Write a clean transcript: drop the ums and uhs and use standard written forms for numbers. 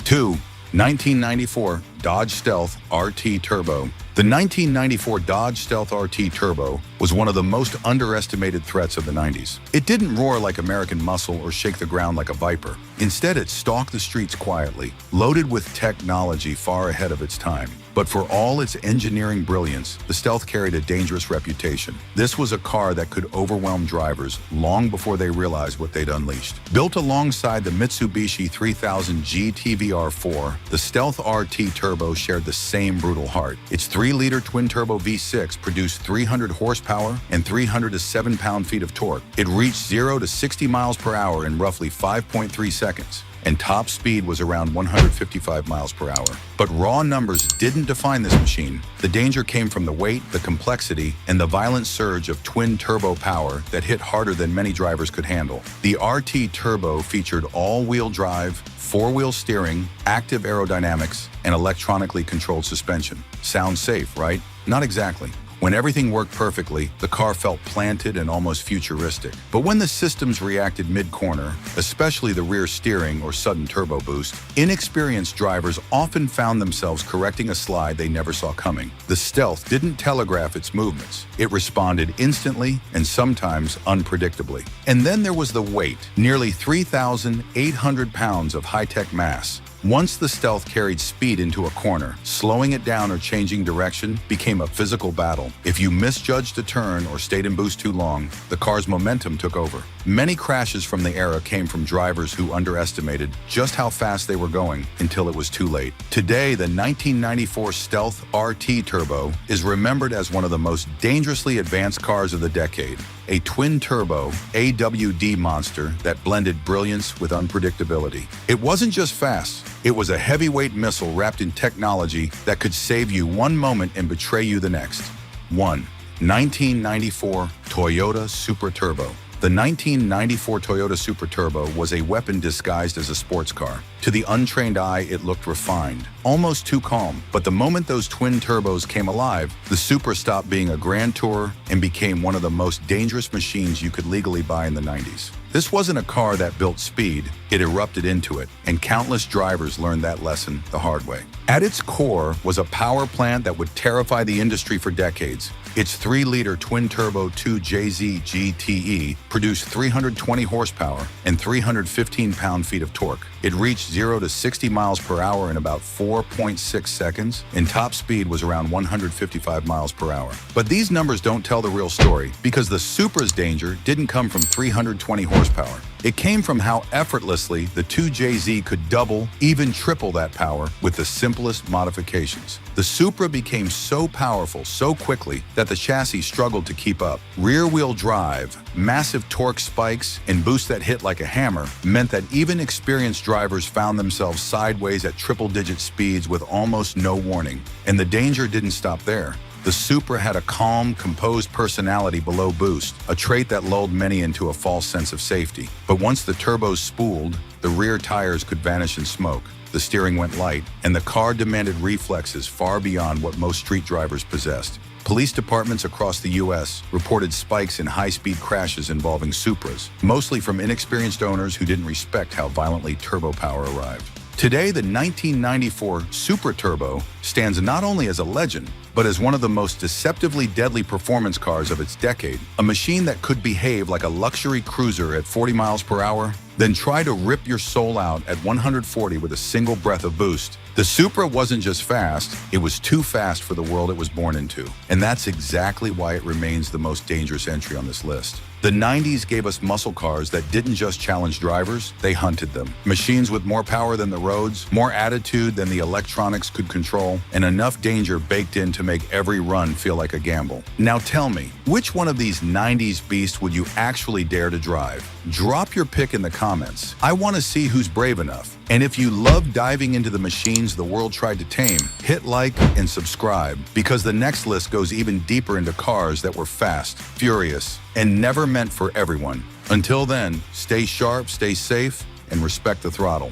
2. 1994 Dodge Stealth RT Turbo. The 1994 Dodge Stealth RT Turbo was one of the most underestimated threats of the 90s. It didn't roar like American muscle or shake the ground like a Viper. Instead, it stalked the streets quietly, loaded with technology far ahead of its time. But for all its engineering brilliance, the Stealth carried a dangerous reputation. This was a car that could overwhelm drivers long before they realized what they'd unleashed. Built alongside the Mitsubishi 3000 GT-VR4, the Stealth RT Turbo shared the same brutal heart. Its 3-liter twin-turbo V6 produced 300 horsepower and 300 to 7 pound-feet of torque. It reached 0 to 60 miles per hour in roughly 5.3 seconds. And top speed was around 155 miles per hour. But raw numbers didn't define this machine. The danger came from the weight, the complexity, and the violent surge of twin-turbo power that hit harder than many drivers could handle. The RT Turbo featured all-wheel drive, 4-wheel steering, active aerodynamics, and electronically controlled suspension. Sounds safe, right? Not exactly. When everything worked perfectly, the car felt planted and almost futuristic. But when the systems reacted mid-corner, especially the rear steering or sudden turbo boost, inexperienced drivers often found themselves correcting a slide they never saw coming. The Stealth didn't telegraph its movements. It responded instantly and sometimes unpredictably. And then there was the weight, nearly 3,800 pounds of high-tech mass. Once the Stealth carried speed into a corner, slowing it down or changing direction became a physical battle. If you misjudged a turn or stayed in boost too long, the car's momentum took over. Many crashes from the era came from drivers who underestimated just how fast they were going until it was too late. Today, the 1994 Stealth RT Turbo is remembered as one of the most dangerously advanced cars of the decade. A twin-turbo AWD monster that blended brilliance with unpredictability. It wasn't just fast, it was a heavyweight missile wrapped in technology that could save you one moment and betray you the next. 1. 1994 Toyota Super Turbo. The 1994 Toyota Super Turbo was a weapon disguised as a sports car. To the untrained eye, it looked refined, almost too calm. But the moment those twin turbos came alive, the Supra stopped being a grand tour and became one of the most dangerous machines you could legally buy in the 90s. This wasn't a car that built speed, it erupted into it, and countless drivers learned that lesson the hard way. At its core was a power plant that would terrify the industry for decades. Its 3-liter twin-turbo 2JZ GTE produced 320 horsepower and 315 pound-feet of torque. It reached 0 to 60 miles per hour in about 4.6 seconds, and top speed was around 155 miles per hour. But these numbers don't tell the real story, because the Supra's danger didn't come from 320 horsepower. It came from how effortlessly the 2JZ could double, even triple that power with the simplest modifications. The Supra became so powerful so quickly that the chassis struggled to keep up. Rear-wheel drive, massive torque spikes, and boosts that hit like a hammer meant that even experienced drivers found themselves sideways at triple-digit speeds with almost no warning. And the danger didn't stop there. The Supra had a calm, composed personality below boost, a trait that lulled many into a false sense of safety. But once the turbos spooled, the rear tires could vanish in smoke, the steering went light, and the car demanded reflexes far beyond what most street drivers possessed. Police departments across the U.S. reported spikes in high-speed crashes involving Supras, mostly from inexperienced owners who didn't respect how violently turbo power arrived. Today, the 1994 Super Turbo stands not only as a legend, but as one of the most deceptively deadly performance cars of its decade. A machine that could behave like a luxury cruiser at 40 miles per hour, then try to rip your soul out at 140 with a single breath of boost. The Supra wasn't just fast, it was too fast for the world it was born into. And that's exactly why it remains the most dangerous entry on this list. The 90s gave us muscle cars that didn't just challenge drivers, they hunted them. Machines with more power than the roads, more attitude than the electronics could control, and enough danger baked in to make every run feel like a gamble. Now tell me, which one of these 90s beasts would you actually dare to drive? Drop your pick in the comments. I want to see who's brave enough. And if you love diving into the machines the world tried to tame, hit like and subscribe, because the next list goes even deeper into cars that were fast, furious, and never meant for everyone. Until then, stay sharp, stay safe, and respect the throttle.